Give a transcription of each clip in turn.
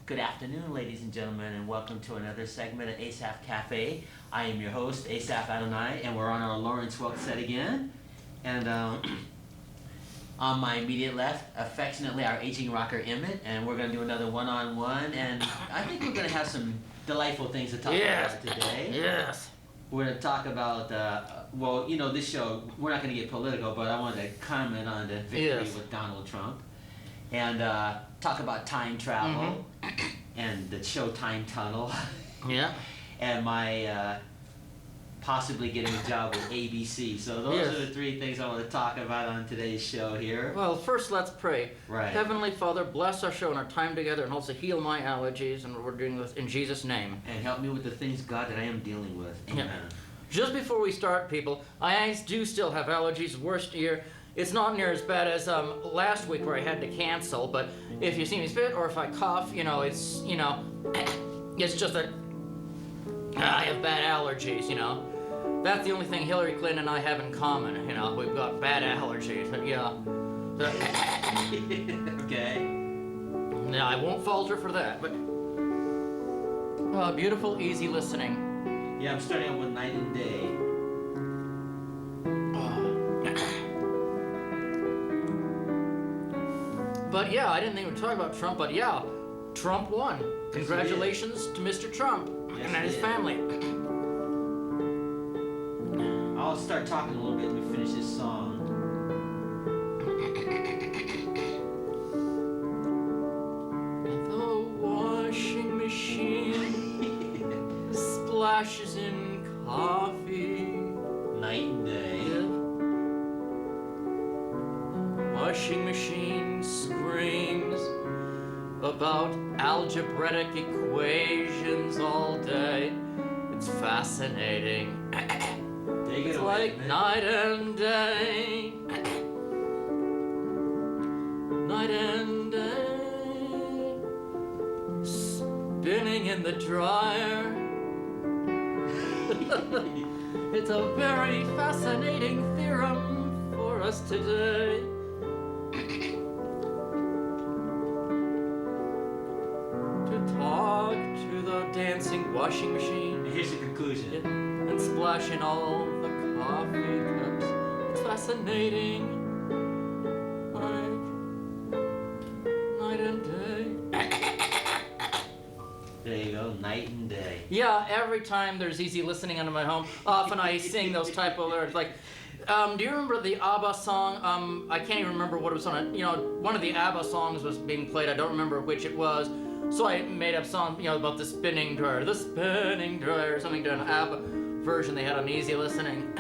Good afternoon, ladies and gentlemen, and welcome to another segment of Asaph Cafe. I am your host, Asaph Adonai, and we're on our Lawrence Welk set again. And on my immediate left, affectionately, our aging rocker, Emmet, and we're going to do another one-on-one, and I think we're going to have some delightful things to talk about today. Yes. We're going to talk about, well, you know, this show, we're not going to get political, but I wanted to comment on the victory with Donald Trump. And talk about time travel and the show Time Tunnel. Yeah. And my possibly getting a job with ABC. So those are the three things I want to talk about on today's show here. Well, first let's pray. Right. Heavenly Father, bless our show and our time together and also heal my allergies, and we're doing this in Jesus' name. And help me with the things, God, that I am dealing with. Amen. Yeah. Just before we start, people, I do still have allergies, worst year. It's not near as bad as last week where I had to cancel, but if you see me spit or if I cough, it's just that I have bad allergies, That's the only thing Hillary Clinton and I have in common, We've got bad allergies, but yeah. Okay. Yeah, I won't falter for that, but beautiful, easy listening. Yeah, I'm starting out with Night and Day. But yeah, I didn't think we'd talk about Trump, but yeah, Trump won. Congratulations to Mr. Trump and his family. I'll start talking a little bit when we finish this song. The washing machine splashes in coffee. Night and Day. Washing machine screams about algebraic equations all day. It's fascinating. It's like night and day. Night and day. Spinning in the dryer. It's a very fascinating theorem for us today. Talk to the dancing washing machine. Here's the conclusion. And splash in all the coffee cups. It's fascinating. Like night and day. There you go, Night and Day. Yeah, every time there's easy listening under my home, often I sing those type of lyrics. Like, do you remember the ABBA song? I can't even remember what it was on. One of the ABBA songs was being played. I don't remember which it was. So I made up a song, about the spinning dryer, or something to an ABBA version they had on easy listening.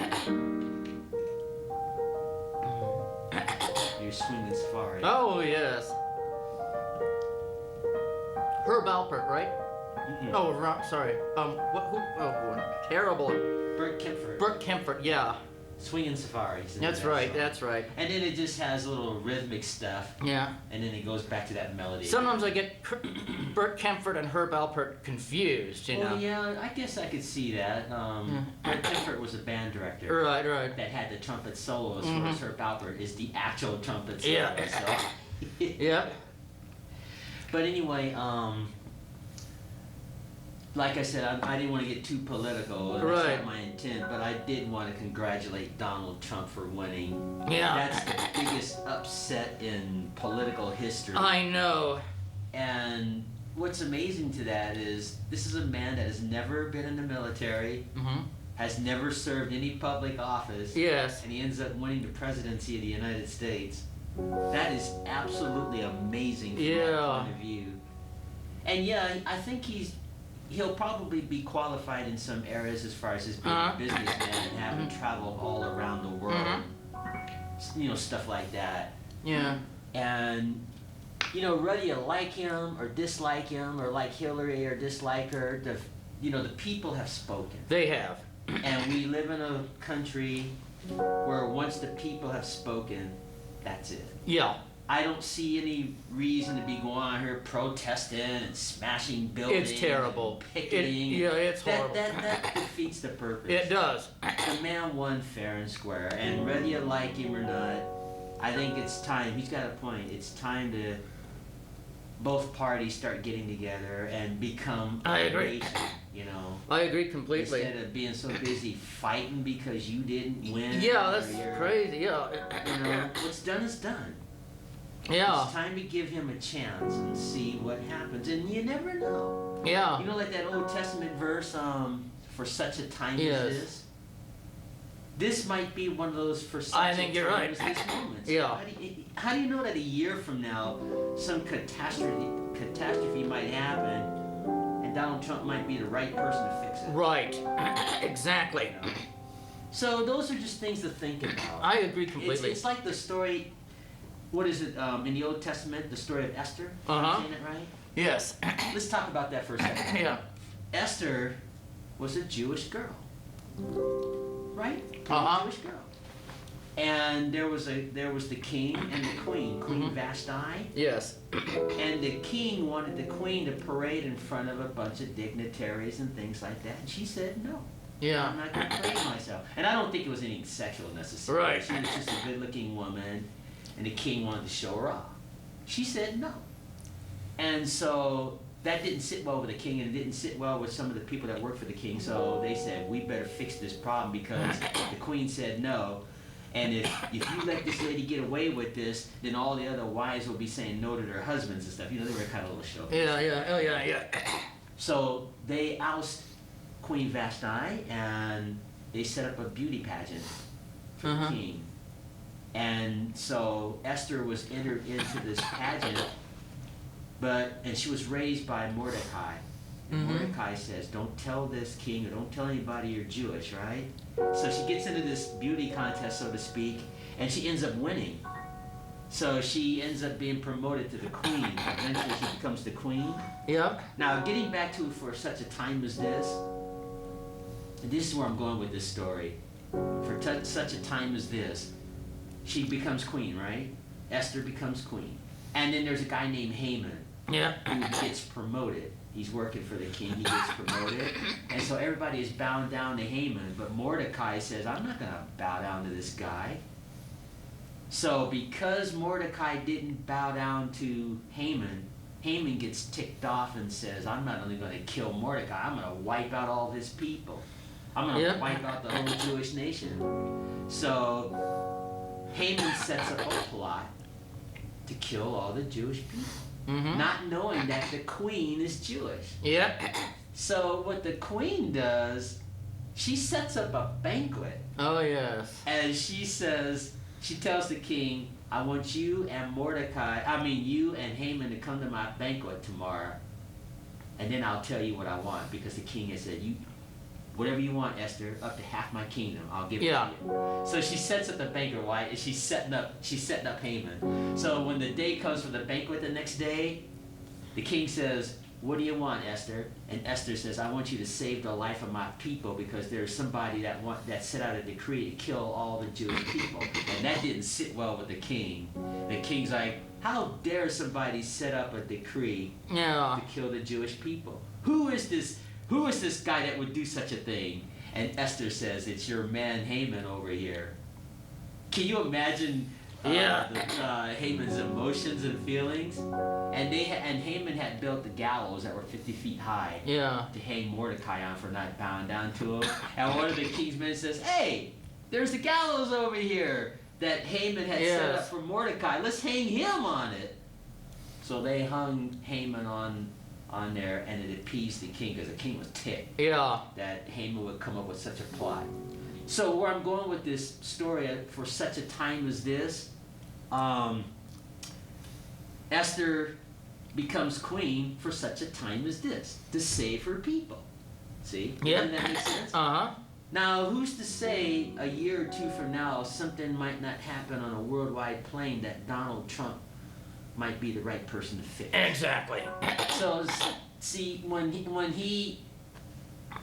You're swinging safari. Oh, yes. Herb Alpert, right? Mm-mm. Oh, sorry. Terrible. Burt Kempfert. Burt Kempfert, yeah. Swinging Safaris. That's right, that's right. And then it just has a little rhythmic stuff. Yeah. And then it goes back to that melody. Sometimes I get Burt Kempfert and Herb Alpert confused, Well, yeah, I guess I could see that. Burt Kempfert was a band director. Right. That had the trumpet solos, whereas Herb Alpert is the actual trumpet solo. Yeah. So. Yeah. But anyway, like I said, I didn't want to get too political. That's not my intent, but I did want to congratulate Donald Trump for winning. Yeah. That's the biggest upset in political history. I know. And what's amazing to that is this is a man that has never been in the military, has never served any public office, yes, and he ends up winning the presidency of the United States. That is absolutely amazing from that point of view. And yeah, I think he'll probably be qualified in some areas as far as his being a businessman and having traveled all around the world, stuff like that. Yeah. And whether you like him or dislike him or like Hillary or dislike her, the people have spoken. They have. And we live in a country where once the people have spoken, that's it. Yeah. I don't see any reason to be going on here protesting and smashing buildings. It's terrible. Picketing. It's horrible. That defeats the purpose. It does. The man won fair and square, and whether you like him or not, I think it's time. He's got a point. It's time to both parties start getting together and become I a agree. nation, you know. I agree completely. Instead of being so busy fighting because you didn't win. Yeah, or that's you're- crazy. Yeah. You know, what's done is done. Yeah. It's time to give him a chance and see what happens. And you never know. Yeah. You know, like that Old Testament verse, for such a time Yes. as this. This might be one of those for such I a think you're time right. as this moment. Yeah. How do you know that a year from now some catastrophe might happen and Donald Trump might be the right person to fix it? Right. Exactly. You know? So those are just things to think about. I agree completely. It's like the story, what is it, in the Old Testament, the story of Esther? Am I saying it right? Yes. Let's talk about that for a second. Yeah. Esther was a Jewish girl, right? Jewish girl. And there was the king and the queen, Queen Vashti. Yes. And the king wanted the queen to parade in front of a bunch of dignitaries and things like that. And she said no. Yeah. I'm not going to parade myself. And I don't think it was anything sexual necessarily. Right. She was just a good-looking woman, and the king wanted to show her off. She said no. And so that didn't sit well with the king, and it didn't sit well with some of the people that worked for the king. So they said, we better fix this problem because the queen said no. And if you let this lady get away with this, then all the other wives will be saying no to their husbands and stuff. You know, they were kind of a little show. Yeah. Yeah. Oh yeah. Yeah. So they oust Queen Vashti, and they set up a beauty pageant for the king. And so Esther was entered into this pageant, and she was raised by Mordecai. And Mordecai says, don't tell this king, or don't tell anybody you're Jewish, right? So she gets into this beauty contest, so to speak, and she ends up winning. So she ends up being promoted to the queen. Eventually she becomes the queen. Yep. Now, getting back to for such a time as this is where I'm going with this story. For such a time as this, she becomes queen, right? Esther becomes queen. And then there's a guy named Haman Yeah. who gets promoted. He's working for the king, he gets promoted. And so everybody is bowing down to Haman, but Mordecai says, I'm not going to bow down to this guy. So because Mordecai didn't bow down to Haman, Haman gets ticked off and says, I'm not only going to kill Mordecai, I'm going to wipe out all his people. I'm going to wipe out the whole Jewish nation. So Haman sets up a plot to kill all the Jewish people, not knowing that the queen is Jewish. Yep. So what the queen does, she sets up a banquet. Oh yes. And she says, she tells the king, I want you and you and Haman to come to my banquet tomorrow, and then I'll tell you what I want, because the king has said, whatever you want, Esther, up to half my kingdom, I'll give it to you. So she sets up the banquet, right? And she's setting up Haman. So when the day comes for the banquet the next day, the king says, what do you want, Esther? And Esther says, I want you to save the life of my people, because there's somebody that set out a decree to kill all the Jewish people. And that didn't sit well with the king. The king's like, how dare somebody set up a decree to kill the Jewish people? Who is this guy that would do such a thing? And Esther says, it's your man Haman over here. Can you imagine Haman's emotions and feelings? And Haman had built the gallows that were 50 feet high to hang Mordecai on for not bowing down to him. And one of the king's men says, hey, there's the gallows over here that Haman had set up for Mordecai. Let's hang him on it. So they hung Haman on there, and it appeased the king, because the king was ticked that Haman would come up with such a plot. So where I'm going with this story, for such a time as this, Esther becomes queen for such a time as this, to save her people. See? Doesn't that make sense? Now, who's to say a year or two from now something might not happen on a worldwide plane that Donald Trump might be the right person to fix? Exactly. So, see, when he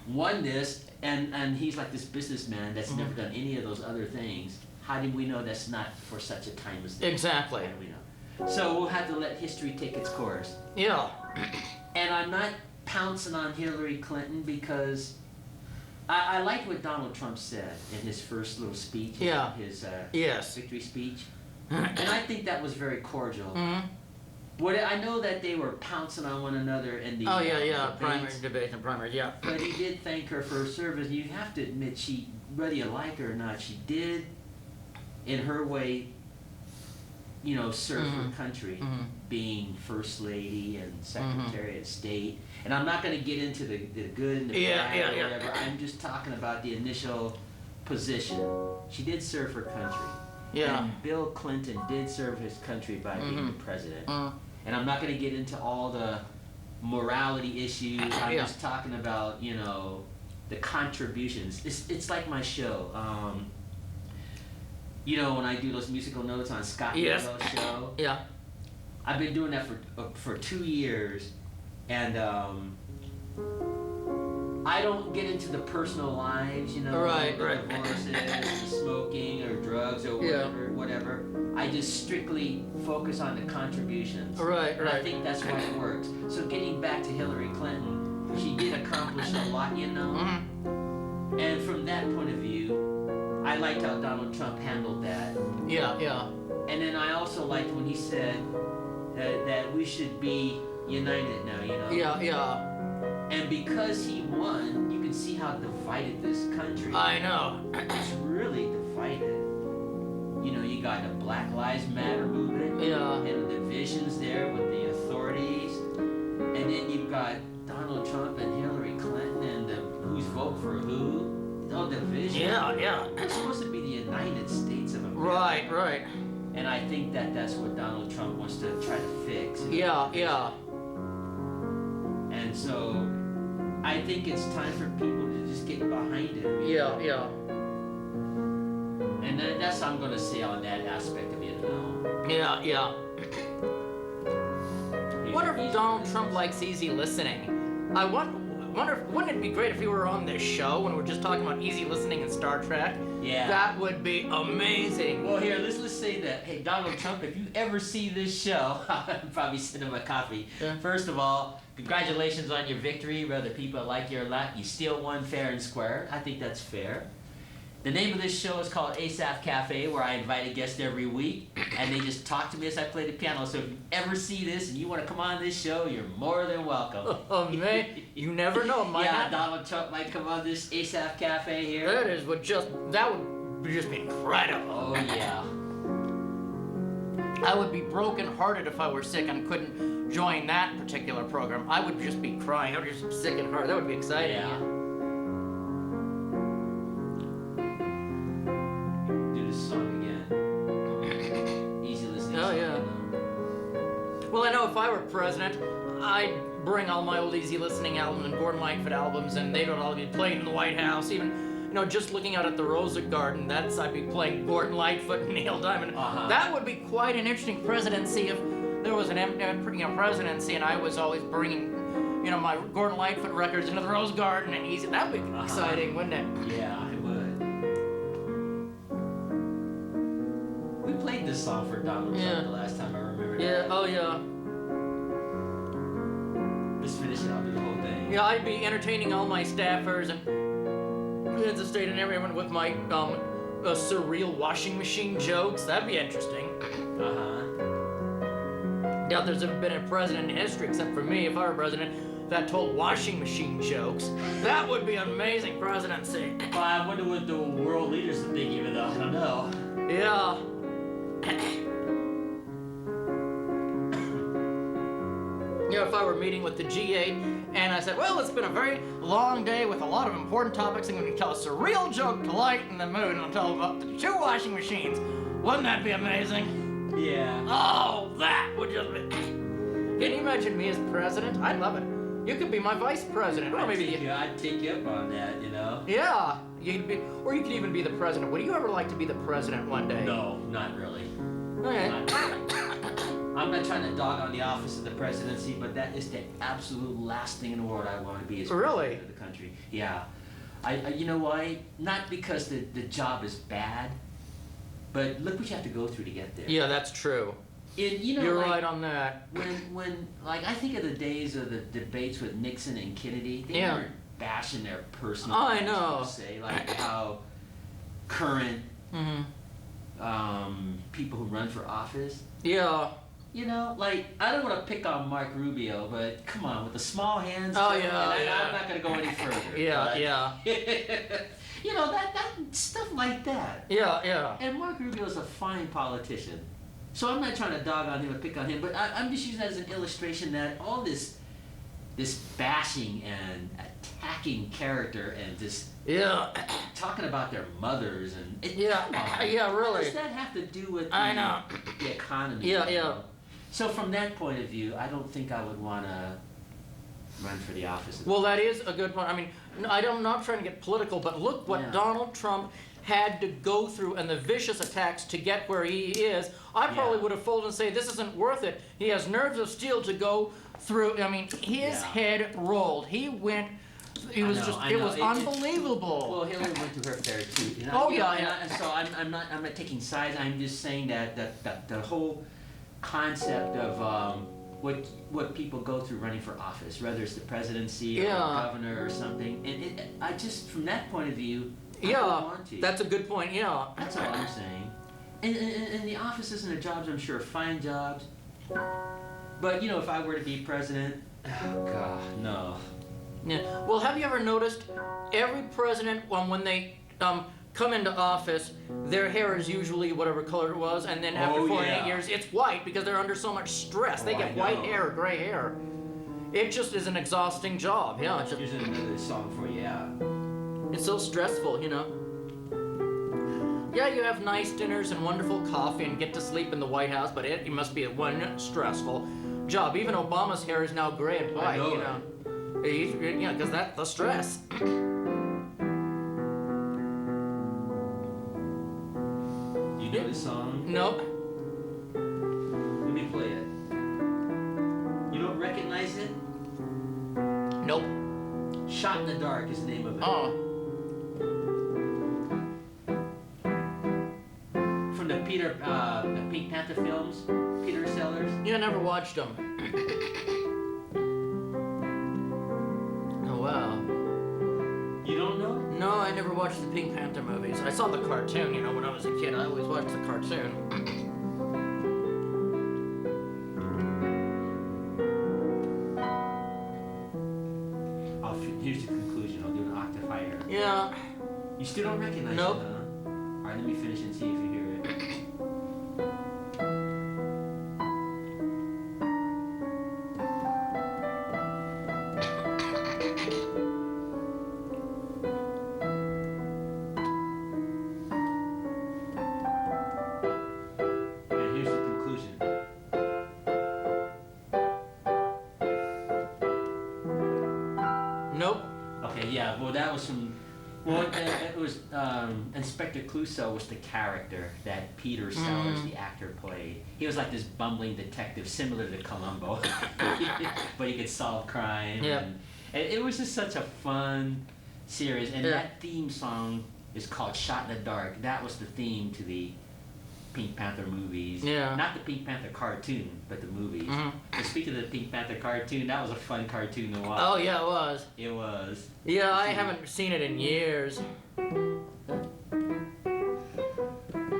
won this, and he's like this businessman that's never done any of those other things, how do we know that's not for such a time as this? Exactly. How do we know? So we'll have to let history take its course. Yeah. And I'm not pouncing on Hillary Clinton, because I liked what Donald Trump said in his first little speech, his victory speech. And I think that was very cordial. What I know that they were pouncing on one another in the primary debates and primaries, yeah. But he did thank her for her service. You have to admit, she, whether you like her or not, she did, in her way, you know, serve her country, being First Lady and Secretary of State. And I'm not going to get into the good and the bad or whatever. I'm just talking about the initial position. She did serve her country. Yeah. And Bill Clinton did serve his country by being the president. And I'm not going to get into all the morality issues. I'm just talking about, you know, the contributions. It's like my show. You know, when I do those musical notes on Scott Miller's show. Yeah. I've been doing that for 2 years, and I don't get into the personal lives, you know, the divorces, smoking, or drugs, or whatever. I just strictly focus on the contributions. And I think that's why it works. So getting back to Hillary Clinton, she did accomplish a lot, you know. And from that point of view, I liked how Donald Trump handled that. And then I also liked when he said that we should be united now, you know. And because he won, you can see how divided this country is. I know. It's really divided. You know, you got the Black Lives Matter movement. And the divisions there with the authorities. And then you've got Donald Trump and Hillary Clinton and who's vote for who. No division. It's supposed to be the United States of America. Right. And I think that's what Donald Trump wants to try to fix. And so I think it's time for people to just get behind it. And that's what I'm going to say on that aspect of it now. Wonder if Donald Trump likes easy listening. I wonder, wouldn't it be great if he were on this show when we're just talking about easy listening and Star Trek? That would be amazing. Well, here, let's say that, hey, Donald Trump, if you ever see this show, I'll probably send him a copy. First of all, congratulations on your victory, whether people like you or not. You still won fair and square. I think that's fair. The name of this show is called Asaph Cafe, where I invite a guest every week, and they just talk to me as I play the piano. So if you ever see this and you want to come on this show, you're more than welcome. Oh, man, you never know. Donald Trump might come on this Asaph Cafe here. That would just be incredible. Oh, yeah. I would be broken-hearted if I were sick and couldn't join that particular program. I would just be crying. I would just be sick and heart. That would be exciting. Well, I know if I were president, I'd bring all my old easy listening albums and Gordon Lightfoot albums, and they'd all be played in the White House. Even, you know, just looking out at the Rosa Garden, I'd be playing Gordon Lightfoot and Neil Diamond. That would be quite an interesting presidency if there was an presidency, and I was always bringing, you know, my Gordon Lightfoot records into the Rose Garden and easy. That'd be exciting, wouldn't it? Yeah, it would. We played this song for Donald Trump the last time I remember. Let's finish it. I'll do the whole thing. I'd be entertaining all my staffers and heads of state and everyone with my surreal washing machine jokes. That'd be interesting. Doubt there's ever been a president in history, except for me, if I were president, that told washing machine jokes. That would be an amazing presidency. Well, I wonder what the world leaders would think, even though I don't know. You know, if I were meeting with the G8 and I said, well, it's been a very long day with a lot of important topics, I'm going to tell us a real joke to lighten the mood, and I'll tell them about the 2 washing machines. Wouldn't that be amazing? Yeah. Oh, that would just be... Can you imagine me as president? I'd love it. You could be my vice president, or maybe... I'd take you up on that, you know? Yeah. Or you could even be the president. Would you ever like to be the president one day? No, not really. Okay. Not really. I'm not trying to dog on the office of the presidency, but that is the absolute last thing in the world I want to be as president of the country. Yeah. You know why? Not because the job is bad, but look what you have to go through to get there. Yeah, that's true. You're right on that. When I think of the days of the debates with Nixon and Kennedy, they weren't bashing their personal I know. Say, like how current people who run for office. You know, like, I don't want to pick on Mark Rubio, but come on, with the small hands. Oh, and yeah. I'm not going to go any further. Yeah, but, yeah. You know, that stuff like that. Yeah, yeah. And Mark Rubio's a fine politician. So I'm not trying to dog on him or pick on him, but I'm just using that as an illustration that all this bashing and attacking character and just talking about their mothers and Yeah, What really. does that have to do with I know. the economy? Yeah, you yeah. know? So from that point of view, I don't think I would want to run for the office. Well, that is a good point. I mean, I'm not trying to get political, but look what Donald Trump had to go through and the vicious attacks to get where he is. I probably would have folded and say, this isn't worth it. He has nerves of steel to go through. I mean, his head rolled. He went. It was unbelievable. Well, Hillary went to her fair too. You know? Oh, yeah. And so I'm not taking sides. I'm just saying that the whole concept of what people go through running for office, whether it's the presidency or governor or something, and I just from that point of view, I don't want to. That's a good point. Yeah, that's all I'm saying. And the offices and the jobs, I'm sure, are fine jobs. But you know, if I were to be president, oh God, no. Yeah. Well, have you ever noticed every president, when they come into office, their hair is usually whatever color it was, and then after 4 and 8 years, it's white because they're under so much stress. They get white hair or gray hair. It just is an exhausting job. Yeah. It's just, here's another song for you. Yeah. It's so stressful, you know. Yeah, you have nice dinners and wonderful coffee and get to sleep in the White House, but it must be one stressful job. Even Obama's hair is now gray and white, you know. Yeah, because that's the stress. You know this song? Nope. Let me play it. You don't recognize it? Nope. Shot in the Dark is the name of it. Oh. From the Pink Panther films, Peter Sellers. Yeah, I never watched them. Oh, wow. You don't know? No, I never watched the Pink Panther movies. I saw the cartoon, you know, when I was a kid. I always watched the cartoon. Here's the conclusion. I'll do an octave higher. Yeah. You still don't recognize Nope. it, huh? All right, let me finish and see if you hear it. And here's the conclusion. Nope. Okay, yeah, well, that was from. Well, it was Inspector Clouseau was the character that Peter Sellers, the actor, played. He was like this bumbling detective, similar to Columbo, but he could solve crime. Yeah. And it was just such a fun series, and that theme song is called "Shot in the Dark." That was the theme to the Pink Panther movies. Yeah. Not the Pink Panther cartoon, but the movies. Mhm. And speaking of the Pink Panther cartoon, that was a fun cartoon to watch. Oh, yeah, it was. It was. Yeah, I haven't seen it in years.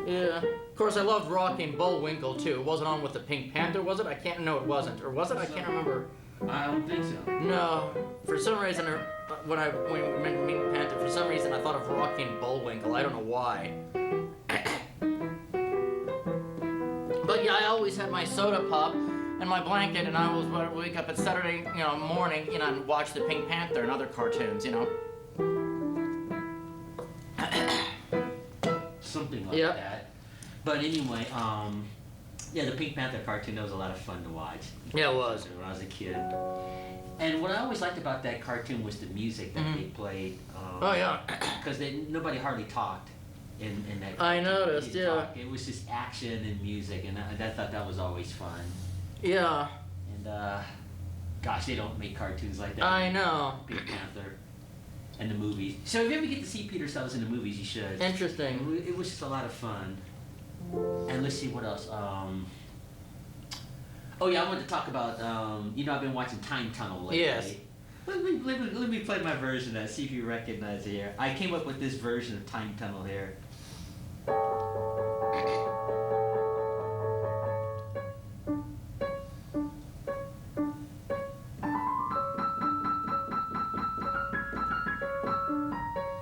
Yeah. Of course, I loved Rocky and Bullwinkle, too. It wasn't on with the Pink Panther, was it? I can't... No, it wasn't. Or was it? I can't remember. I don't think so. No. For some reason, when we mentioned Pink Panther, for some reason I thought of Rocky and Bullwinkle. I don't know why. But yeah, I always had my soda pop and my blanket, and I was wake up at Saturday, morning, and watch the Pink Panther and other cartoons, Something like that. But anyway, the Pink Panther cartoon, that was a lot of fun to watch. Yeah, it was. When I was a kid. And what I always liked about that cartoon was the music that they played. Oh, yeah. Because nobody hardly talked in that cartoon. I noticed, They yeah. talked. It was just action and music, and I thought that was always fun. Yeah. And, gosh, they don't make cartoons like that. I know. Pink Panther. And the movies. So if you ever get to see Peter Sellers in the movies, you should. Interesting. It was just a lot of fun. And let's see what else. Oh yeah, I wanted to talk about. I've been watching Time Tunnel lately. Yes. Let me play my version of that. See if you recognize it here. I came up with this version of Time Tunnel here.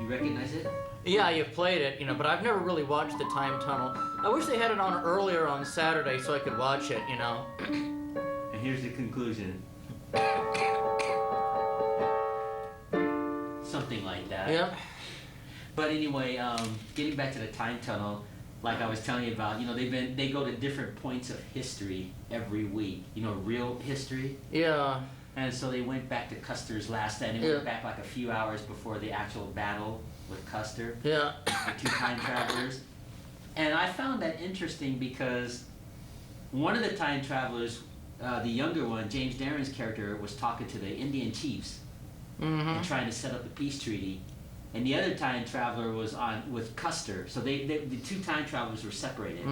You recognize it? Yeah, you've played it, but I've never really watched the Time Tunnel. I wish they had it on earlier on Saturday so I could watch it. And here's the conclusion. Something like that. Yeah. But anyway, getting back to the Time Tunnel, like I was telling you about, they go to different points of history every week. Real history. Yeah. And so they went back to Custer's last day. They went back like a few hours before the actual battle with Custer. Yeah. The two time travelers. And I found that interesting because one of the time travelers, the younger one, James Darren's character, was talking to the Indian chiefs and trying to set up the peace treaty. And the other time traveler was on with Custer. So the two time travelers were separated.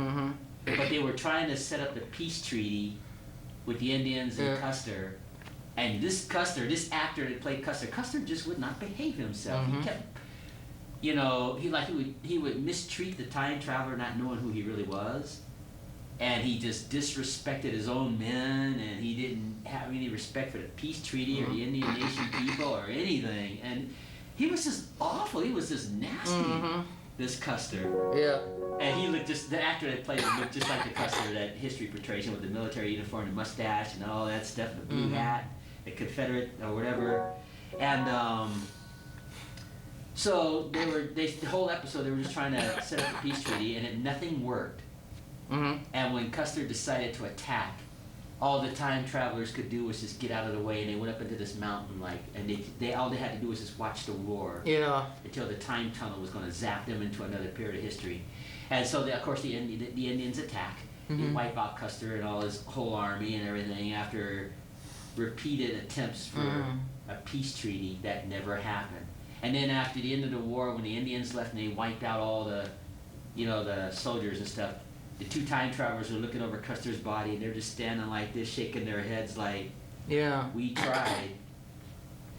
But they were trying to set up the peace treaty with the Indians and Custer. And this actor that played Custer just would not behave himself. He kept, he would mistreat the time traveler, not knowing who he really was. And he just disrespected his own men, and he didn't have any respect for the peace treaty or the Indian Nation people or anything. And he was just awful. He was just nasty, this Custer. Yeah. And he looked the actor that played him looked just like the Custer that history portrays him, with the military uniform, the mustache, and all that stuff, the blue hat, the Confederate or whatever. And so the whole episode they were just trying to set up the peace treaty, and nothing worked. And when Custer decided to attack, all the time travelers could do was just get out of the way, and they went up into this mountain, and they all they had to do was just watch the war. Yeah. Until the time tunnel was going to zap them into another period of history. And so, of course, the Indians attack. They wipe out Custer and all his whole army and everything after repeated attempts for a peace treaty that never happened. And then after the end of the war, when the Indians left and they wiped out all the, the soldiers and stuff, the two time travelers are looking over Custer's body, and they're just standing like this, shaking their heads like, yeah, we tried.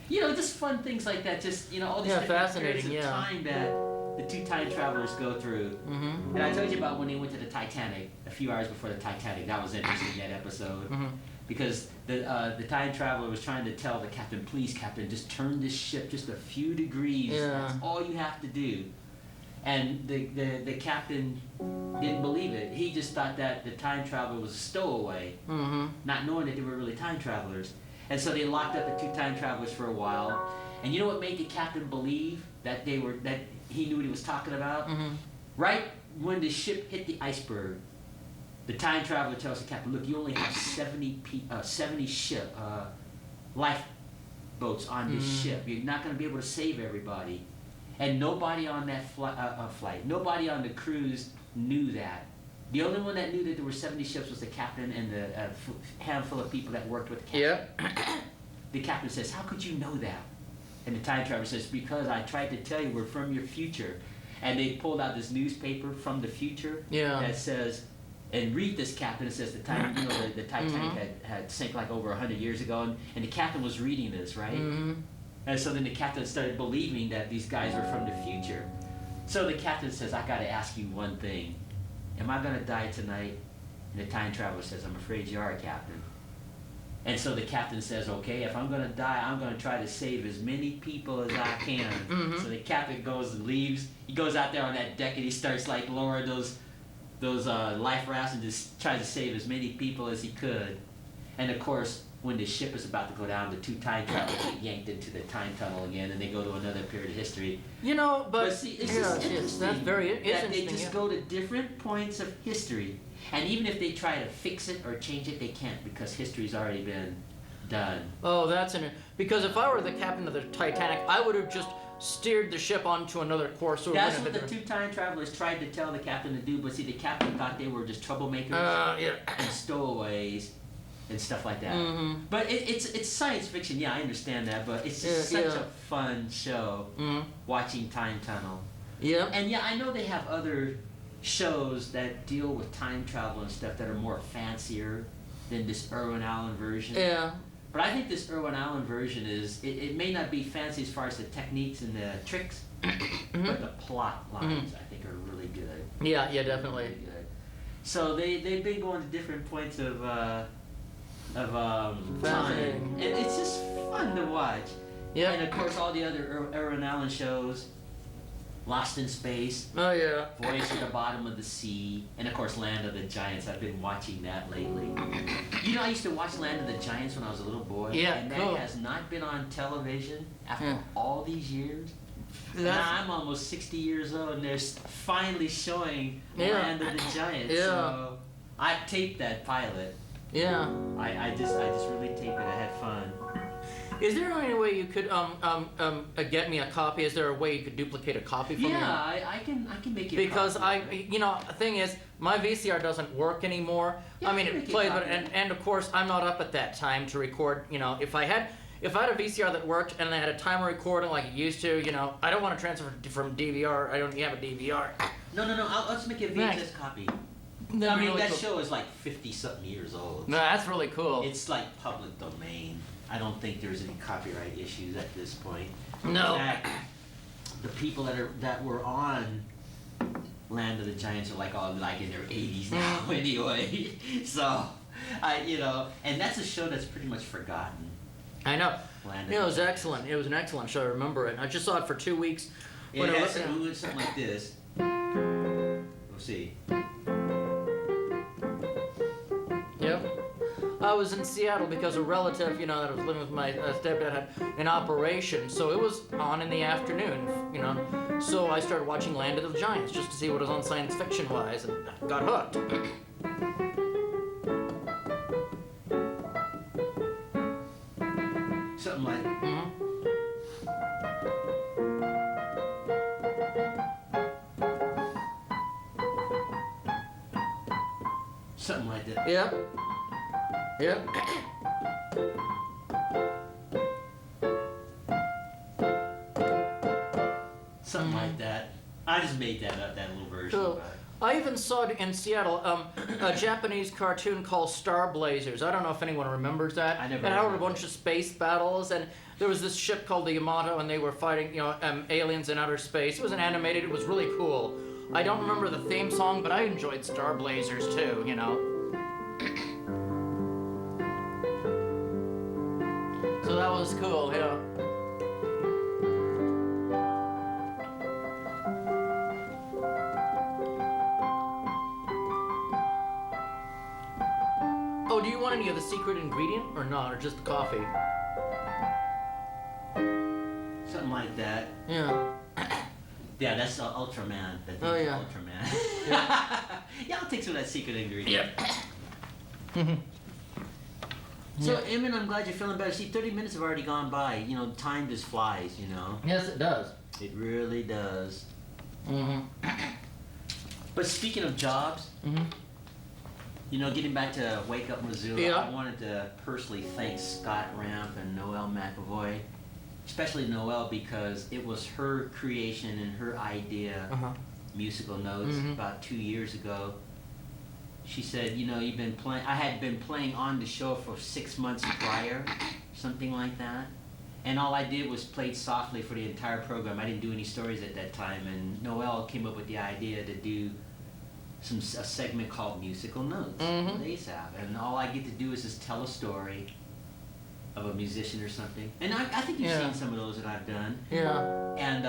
Just fun things like that. Just all these different periods of time that the two time travelers go through. And I told you about when they went to the Titanic a few hours before the Titanic. That was interesting, that episode, because the time traveler was trying to tell the captain, "Please, captain, just turn this ship just a few degrees. That's all you have to do." And the captain didn't believe it. He just thought that the time traveler was a stowaway, not knowing that they were really time travelers. And so they locked up the two time travelers for a while. And you know what made the captain believe that he knew what he was talking about? Right when the ship hit the iceberg, the time traveler tells the captain, "Look, you only have 70 lifeboats on this ship. You're not going to be able to save everybody." And nobody on that flight, nobody on the cruise knew that. The only one that knew that there were 70 ships was the captain and the handful of people that worked with the captain. Yeah. The captain says, "How could you know that?" And the time traveler says, "Because I tried to tell you we're from your future." And they pulled out this newspaper from the future that says, and read this, captain. It says the Titanic had sank like over 100 years ago, and the captain was reading this, right? And so then the captain started believing that these guys were from the future. So the captain says, "I got to ask you one thing. Am I going to die tonight?" And the time traveler says, "I'm afraid you are, captain." And so the captain says, "Okay, if I'm going to die, I'm going to try to save as many people as I can." So the captain goes and leaves. He goes out there on that deck and he starts like lowering those life rafts and just tries to save as many people as he could. And of course, when the ship is about to go down, the two time travelers get yanked into the time tunnel again, and they go to another period of history. But see, it's just interesting that's very interesting. that they just go to different points of history, and even if they try to fix it or change it, they can't, because history's already been done. Oh, because if I were the captain of the Titanic, I would have just steered the ship onto another course. So that's what the two time travelers tried to tell the captain to do, but see, the captain thought they were just troublemakers and stowaways and stuff like that. But it's science fiction, I understand that, but it's just such a fun show, watching Time Tunnel. Yeah. And I know they have other shows that deal with time travel and stuff that are more fancier than this Irwin Allen version. Yeah. But I think this Irwin Allen version it may not be fancy as far as the techniques and the tricks, but the plot lines I think are really good. Yeah, definitely. Really good. So they've been going to different points of time, and it's just fun to watch. Yeah. And of course, all the other Irwin Allen shows, Lost in Space, Oh yeah. Voyage to the Bottom of the Sea, and of course Land of the Giants. I've been watching that lately. You know, I used to watch Land of the Giants when I was a little boy. Yeah, and cool. that has not been on television after Yeah. all these years. That's- Now I'm almost 60 years old, and they're finally showing Yeah. Land of the Giants. Yeah. So I taped that pilot. Yeah. I just really taped it. I had fun. Is there any way you could get me a copy? Is there a way you could duplicate a copy from me? Yeah, I can make you. Because a copy. the thing is, my VCR doesn't work anymore. Yeah, I mean, I can it make you plays, a but copy. and of course, I'm not up at that time to record. You know, if I had a VCR that worked and I had a timer recording like it used to, you know, I don't want to transfer from DVR. I don't have a DVR. No. I'll just make you a VHS Nice. copy. That'd I be mean, really that cool. show is like 50-something years old. No, that's really cool. It's like public domain. I don't think there's any copyright issues at this point. No. In fact, the people that were on Land of the Giants are like all like in their 80s now anyway. So, and that's a show that's pretty much forgotten. I know. Land of It the was Giants. excellent. It was an excellent show. I remember it. I just saw it for 2 weeks. It When I has was- something like this. We'll see. Yep. I was in Seattle because a relative, that I was living with my stepdad had an operation, so it was on in the afternoon, So I started watching Land of the Giants just to see what was on science fiction wise, and got hooked. Something like. Mhm. Something like that. Yep. Yep. Something like that. I just made that up, that little version. So, of it. I even saw it in Seattle, a Japanese cartoon called Star Blazers. I don't know if anyone remembers that. I never It had a remember bunch of space battles, and there was this ship called the Yamato, and they were fighting, aliens in outer space. It was an animated. It was really cool. I don't remember the theme song, but I enjoyed Star Blazers too. So that was cool. Yeah. Oh, do you want any of the secret ingredient or not, or just the coffee? Something like that. Yeah. Yeah, that's Ultraman. That Oh, thing's yeah. Ultraman. Yeah, I'll take some of that secret ingredient. So, Yeah. Emmett, I'm glad you're feeling better. See, 30 minutes have already gone by. Time just flies, Yes, it does. It really does. Mm-hmm. But speaking of jobs, Mm-hmm. getting back to Wake Up Missoula, Yeah. I wanted to personally thank Scott Ramp and Noelle McAvoy, especially Noelle, because it was her creation and her idea, Uh-huh. Musical Notes, Mhm. about 2 years ago. She said, you've been playing, I had been playing on the show for 6 months prior, something like that. And all I did was played softly for the entire program. I didn't do any stories at that time. And Noelle came up with the idea to do a segment called Musical Notes Mhm. with Asaph. And all I get to do is just tell a story of a musician or something. And I think you've Yeah. seen some of those that I've done. Yeah. And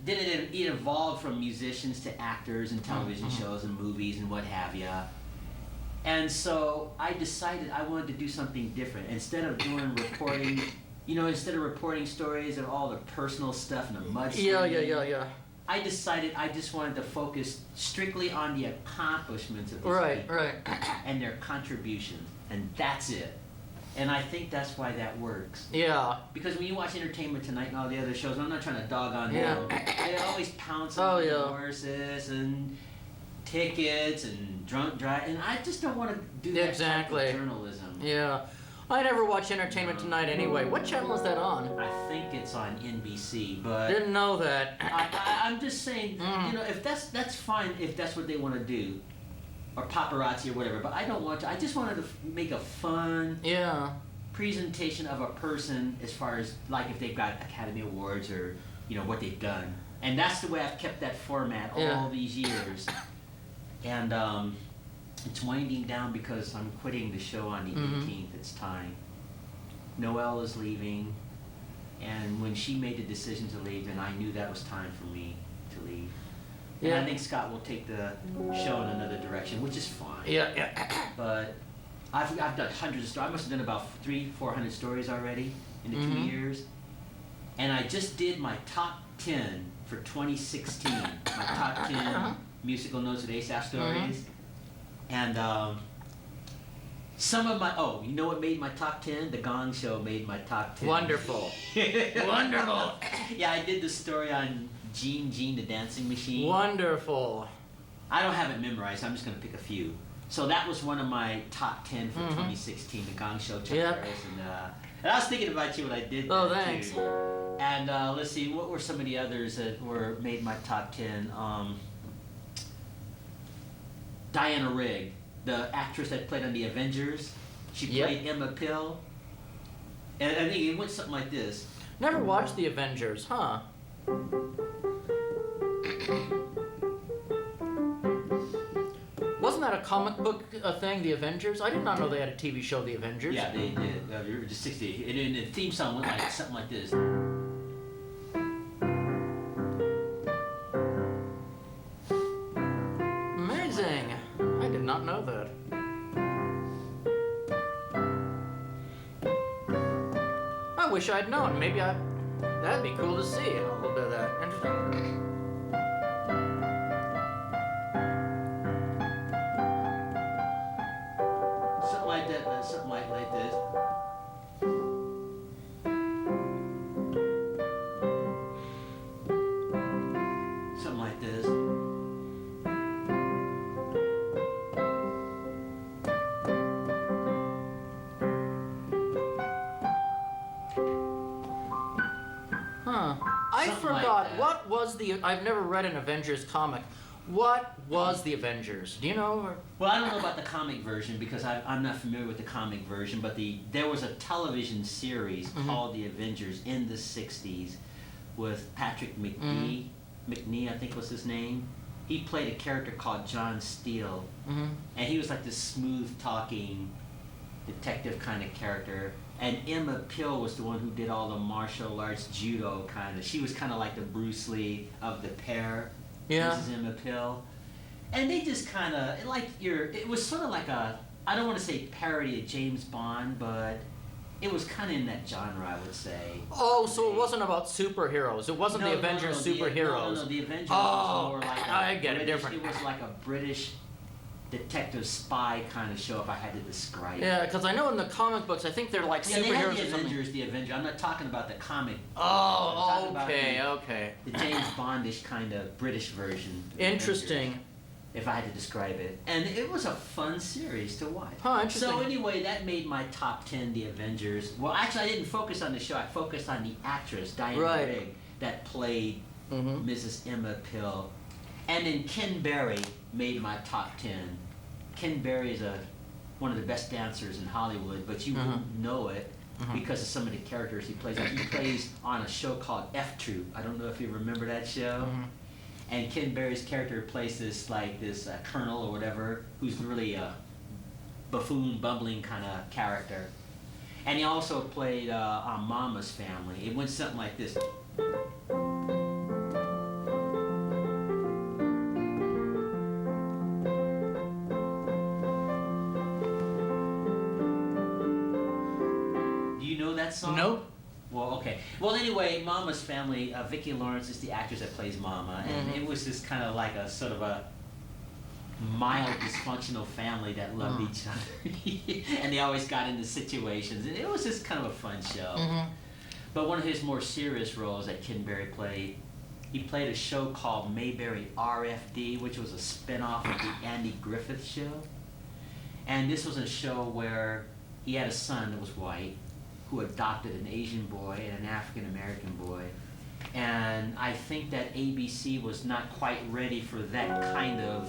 then it evolved from musicians to actors and television Mhm. shows and movies and what have ya. And so I decided I wanted to do something different. Instead of doing reporting, instead of reporting stories of all the personal stuff and the mudslinging, Yeah. I decided I just wanted to focus strictly on the accomplishments of these Right, people right. and their contributions. And that's it. And I think that's why that works. Yeah. Because when you watch Entertainment Tonight and all the other shows, I'm not trying to dog on Yeah. them. They always pounce Oh, on yeah. horses and tickets and drunk drive, and I just don't want to do that Exactly. type of journalism. Yeah. I never watch Entertainment No. Tonight anyway. What channel is that on? I think it's on NBC, but Didn't know that. I'm just saying, Mm. if that's fine if that's what they want to do, or paparazzi or whatever. But I don't want to. I just wanted to make a fun Yeah. presentation of a person as far as like if they've got Academy Awards or what they've done, and that's the way I've kept that format all Yeah. these years. And it's winding down because I'm quitting the show on the Mhm. 18th. It's time. Noelle is leaving, and when she made the decision to leave, then I knew that was time for me. to leave. And I think Scott will take the show in another direction, which is fine. Yeah. But I've done hundreds of stories. I must have done about 300-400 stories already in the 2 years. And I just did my top 10 for 2016. My top 10 musical notes with Asaph stories. And some of my, you know what made my top 10? The Gong Show made my top 10. Wonderful. Wonderful. Yeah, I did the story on Gene the Dancing Machine. Wonderful. I don't have it memorized. I'm just going to pick a few. So that was one of my top 10 for 2016, the Gong Show, Chuck Harris. And I was thinking about you when I did that, Oh, thanks. too. And let's see, what were some of the others that made my top 10? Diana Rigg, the actress that played on The Avengers. She played Emma Pill. And I think it went something like this. Never watched The Avengers, huh? Wasn't that a comic book thing, The Avengers? I did not know they had a TV show, The Avengers. Yeah, they did. The 60s. And the theme song went like something like this. Amazing. I did not know that. I wish I'd known. That'd be cool to see a little bit of that. Interesting. Something like that, something like this. Something like this. Huh. I Something forgot. like that. What was I've never read an Avengers comic. What was the Avengers? Do you know? Or? Well, I don't know about the comic version because I'm not familiar with the comic version, but there was a television series called The Avengers in the 60s with Patrick McNee. McNee, I think was his name. He played a character called John Steele, and he was like this smooth-talking detective kind of character. And Emma Pill was the one who did all the martial arts, judo kind of. She was kind of like the Bruce Lee of the pair. Yeah. This is Emma Pill. And they just kind of, it was sort of like I don't want to say parody of James Bond, but it was kind of in that genre, I would say. Oh, so it wasn't about superheroes. It wasn't the Avengers superheroes. No, the Avengers was more like I get it, different. It was like a British detective spy kind of show, if I had to describe it. Yeah, because I know in the comic books, I think they're like Yeah, they superheroes had or the something. Avengers, the Avengers. I'm not talking about the comic. Oh, I'm talking okay, about okay. the James Bondish kind of British version. of the Interesting. Avengers, if I had to describe it. And it was a fun series to watch. Huh, interesting. So anyway, that made my top 10, The Avengers. Well, actually, I didn't focus on the show. I focused on the actress, Diana Rigg, that played Mrs. Emma Pill. And then Ken Berry made my top 10. Ken Berry is one of the best dancers in Hollywood, but you wouldn't know it because of some of the characters he plays. He plays on a show called F Troop. I don't know if you remember that show. And Ken Berry's character plays this colonel or whatever, who's really a buffoon, bumbling kind of character. And he also played on Mama's Family. It went something like this. Song? Nope. Well, okay. Well, anyway, Mama's Family, Vicki Lawrence is the actress that plays Mama, and it was just kind of like a sort of a mild dysfunctional family that loved each other, and they always got into situations, and it was just kind of a fun show. But one of his more serious roles that Ken Berry played, he played a show called Mayberry RFD, which was a spin-off of the Andy Griffith Show, and this was a show where he had a son that was white, who adopted an Asian boy and an African American boy. And I think that ABC was not quite ready for that kind of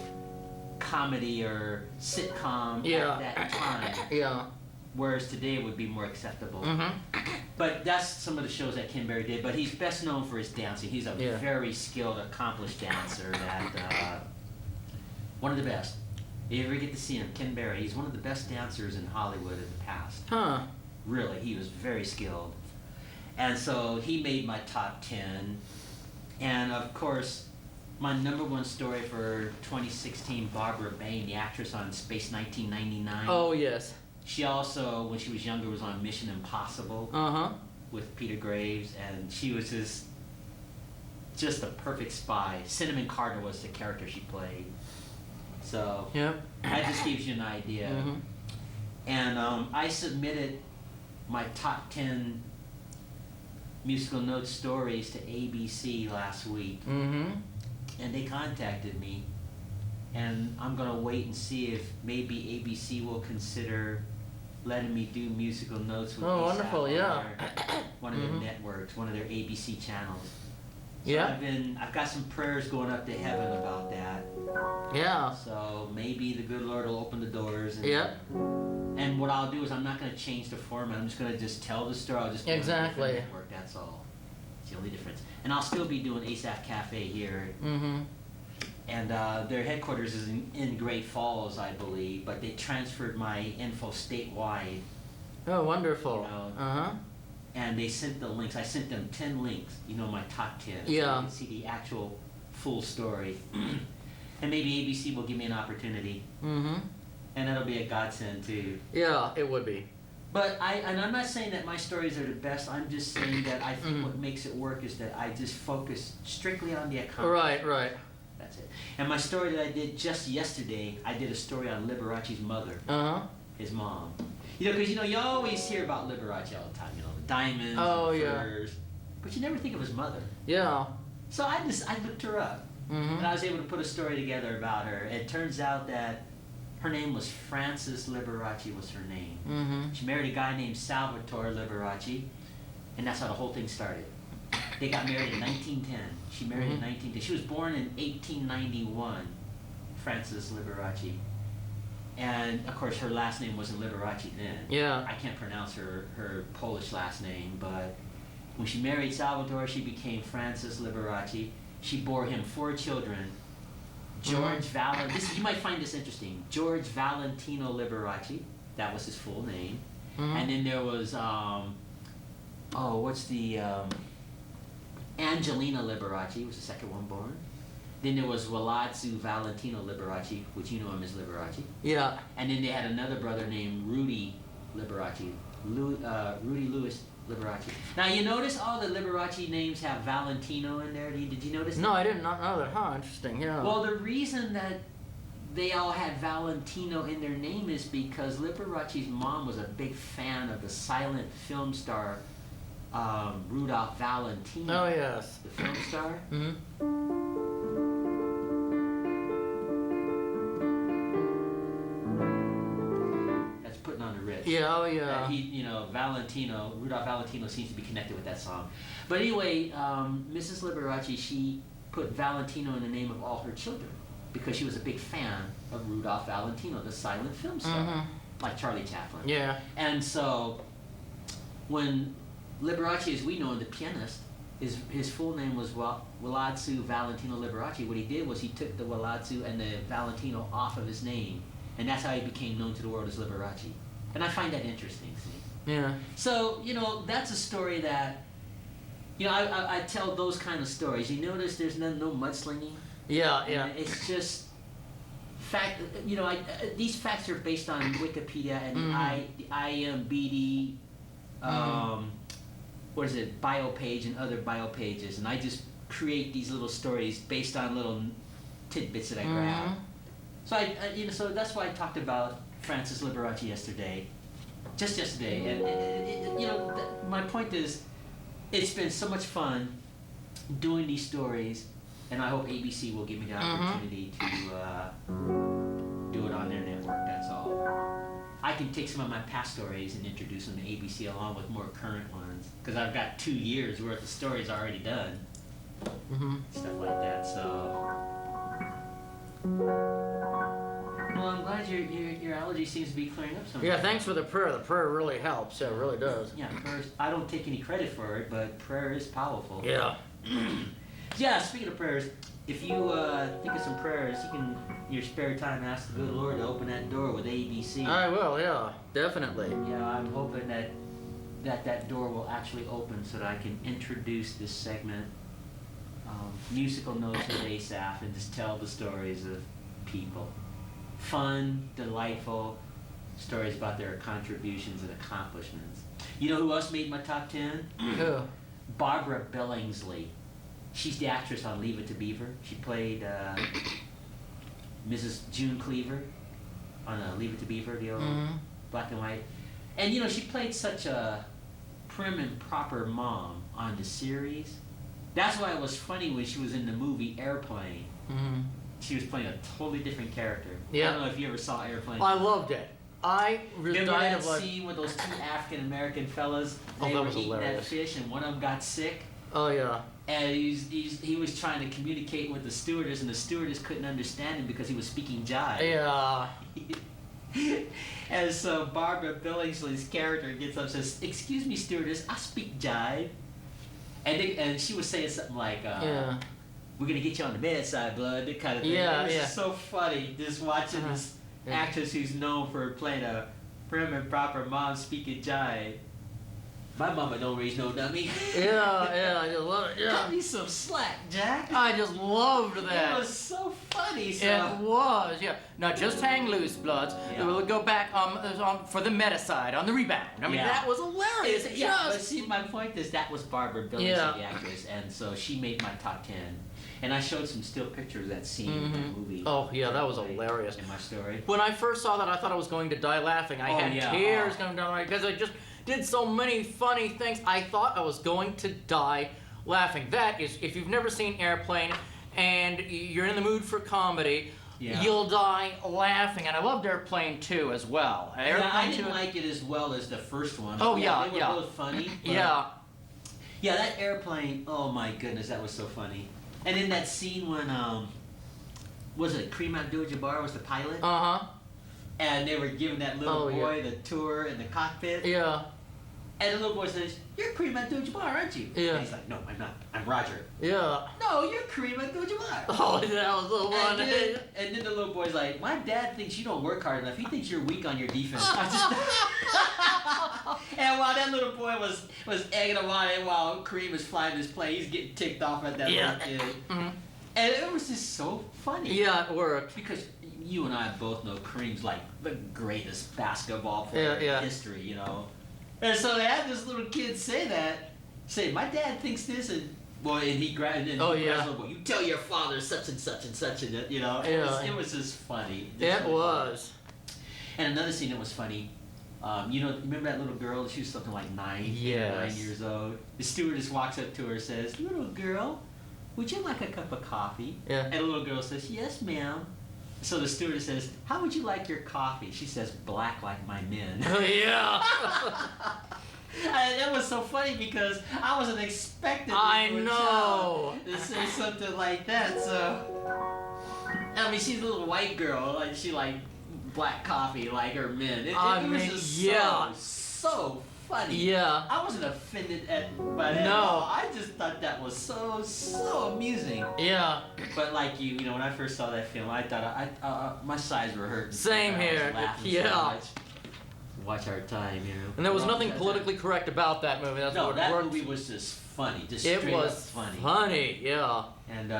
comedy or sitcom at that time. Yeah. Whereas today it would be more acceptable. But that's some of the shows that Ken Berry did. But he's best known for his dancing. He's a very skilled, accomplished dancer that, one of the best. If you ever get to see him, Ken Berry, he's one of the best dancers in Hollywood in the past. Huh. Really, he was very skilled. And so he made my top 10. And of course, my number one story for 2016, Barbara Bain, the actress on Space 1999. Oh, yes. She also, when she was younger, was on Mission Impossible with Peter Graves, and she was just a perfect spy. Cinnamon Carter was the character she played. So Yep. that just gives you an idea. And I submitted my top 10 musical notes stories to ABC last week, and they contacted me, and I'm gonna wait and see if maybe ABC will consider letting me do musical notes with Oh, ASAP wonderful, on yeah. one of their networks, one of their ABC channels. So Yeah. I've got some prayers going up to heaven about that. Yeah. So maybe the good Lord will open the doors. And, Yep. And what I'll do is I'm not going to change the format. I'm just going to just tell the story. I'll just do it on a Exactly. different network. That's all. It's the only difference. And I'll still be doing Asaph Cafe here. And their headquarters is in Great Falls, I believe. But they transferred my info statewide. Oh, wonderful. You know, and they sent the links. I sent them 10 links. You know, my top 10. So Yeah. you can see the actual full story. And maybe ABC will give me an opportunity. And that'll be a godsend too. Yeah, it would be. But I'm not saying that my stories are the best. I'm just saying that I think what makes it work is that I just focus strictly on the account. Right, right. That's it. And my story that I did just yesterday, I did a story on Liberace's mother, his mom. You know, because you always hear about Liberace all the time. You know, the diamonds, Oh, the yeah. furs, but you never think of his mother. Yeah. So I looked her up, and I was able to put a story together about her. It turns out that her name was Frances Liberace was her name. She married a guy named Salvatore Liberace, and that's how the whole thing started. They got married in 1910. She married in 1910. She was born in 1891, Frances Liberace. And of course her last name wasn't Liberace then. Yeah. I can't pronounce her Polish last name, but when she married Salvatore, she became Frances Liberace. She bore him 4 children. George you might find this interesting. George Valentino Liberace, that was his full name. And then there was Angelina Liberace was the second one born. Then there was Waladzio Valentino Liberace, which you know him as Liberace. Yeah. And then they had another brother named Rudy Liberace, Rudy Louis Liberace. Now you notice all the Liberace names have Valentino in there. Did you notice that? No, I did not know that. Huh, interesting, yeah. Well, the reason that they all had Valentino in their name is because Liberace's mom was a big fan of the silent film star Rudolph Valentino. Oh, yes. The film star. That's putting on the Ritz. Yeah, oh, yeah. Rudolph Valentino seems to be connected with that song. But anyway, Mrs. Liberace, she put Valentino in the name of all her children because she was a big fan of Rudolph Valentino, the silent film star, like Charlie Chaplin. Yeah. And so, when Liberace, as we know, the pianist, his full name was Waladzio Valentino Liberace. What he did was he took the Waladzio and the Valentino off of his name, and that's how he became known to the world as Liberace. And I find that interesting, see? Yeah. So, that's a story that, I tell those kind of stories. You notice there's no mudslinging? Yeah, yeah. And it's just fact. These facts are based on Wikipedia and the IMBD, bio page and other bio pages, and I just create these little stories based on little tidbits that I grab. So so that's why I talked about Frances Liberace yesterday, just yesterday, and my point is, it's been so much fun doing these stories. And I hope ABC will give me the opportunity to do it on their network, that's all. I can take some of my past stories and introduce them to ABC along with more current ones. Because I've got 2 years worth of stories already done. Stuff like that, so. Well, I'm glad your allergy seems to be clearing up some. Yeah, thanks for the prayer. The prayer really helps. It really does. Yeah, prayers, I don't take any credit for it, but prayer is powerful. Yeah. Yeah, speaking of prayers, if you think of some prayers, you can, in your spare time, ask the good Lord to open that door with ABC. I will, yeah, definitely. Yeah, I'm hoping that door will actually open so that I can introduce this segment musical notes of Asaph and just tell the stories of people. Fun, delightful stories about their contributions and accomplishments. You know who else made my top 10? Who? Barbara Billingsley. She's the actress on Leave It to Beaver. She played Mrs. June Cleaver on Leave It to Beaver, the old black and white. And you know, she played such a prim and proper mom on the series. That's why it was funny when she was in the movie Airplane. She was playing a totally different character. Yeah. I don't know if you ever saw Airplane. I loved it. I Remember died that of like. scene with those two African American fellas? Oh, They that were was eating hilarious. that fish, and one of them got sick. Oh yeah. And he was trying to communicate with the stewardess, and the stewardess couldn't understand him because he was speaking jive. Yeah. And so Barbara Billingsley's character gets up and says, "Excuse me, stewardess, I speak jive." And she was saying something like, Yeah. "We're gonna get you on the bedside, blood," that kind of thing. Yeah, It was yeah. just so funny just watching this Yeah. actress who's known for playing a prim and proper mom speaking jive. My mama don't raise no dummy. Yeah, I just love it. Cut Yeah. me some slack, Jack. I just loved It that. was so funny. So. It was, yeah. Now just hang loose, Bloods. Yeah. We'll go back for the meta side, on the rebound. I mean, Yeah. that was hilarious. Yeah, but Just- see, my point is that was Barbara Billingsley, Yeah. the actress, and so she made my top 10. And I showed some still pictures of that scene in the movie. Oh, yeah, that was hilarious. In my story. When I first saw that, I thought I was going to die laughing. I Oh, had yeah. tears Oh. coming down my because I just did so many funny things. I thought I was going to die laughing. That is, if you've never seen Airplane and you're in the mood for comedy, Yeah. you'll die laughing. And I loved Airplane 2 as well. Yeah, I Airplane didn't 2 like it as well as the first one. Oh, yeah, They were yeah. both funny. But Yeah. Yeah, that Airplane, oh my goodness, that was so funny. And in that scene when, was it Kareem Abdul-Jabbar was the pilot? Uh-huh. And they were giving that little Oh, yeah. boy the tour in the cockpit. Yeah. And the little boy says, "You're Kareem Abdul-Jabbar, aren't you?" Yeah. And he's like, "No, I'm not. I'm Roger." Yeah. "No, you're Kareem Abdul-Jabbar." Oh, that was the one. And then the little boy's like, "My dad thinks you don't work hard enough. He thinks you're weak on your defense." I just- And while that little boy was egging him on, and while Kareem is flying his plane, he's getting ticked off at that Yeah. little kid. Mhm. And it was just so funny. Yeah, it worked. Because you and I both know Kareem's like the greatest basketball player Yeah. in history, you know. And so they had this little kid say, "My dad thinks this," and boy, and he grabbed and Oh, he grabs yeah. the little boy, "You tell your father such and such and such," and you know. Yeah. It was just funny. It was. And another scene that was funny. You know, remember that little girl? She was something like 9 Yes. years old. The stewardess walks up to her and says, "Little girl, would you like a cup of coffee?" Yeah. And the little girl says, "Yes, ma'am." So the stewardess says, "How would you like your coffee?" She says, "Black like my men." Oh, yeah. And that was so funny because I wasn't expecting I for a know. child to say something like that. So, I mean, she's a little white girl, like she like black coffee like her men. It I was mean, just yeah. so funny. Yeah. I wasn't offended by that. No. At all. I just thought that was so amusing. Yeah. But like you know, when I first saw that film, I thought my sides were hurting. Same I was here. laughing so Yeah. much. Watch our time, you know. And there was Well, nothing that's- politically correct about that movie. That's No, what that worked. movie was just funny, just It straight was up funny. funny. Yeah. And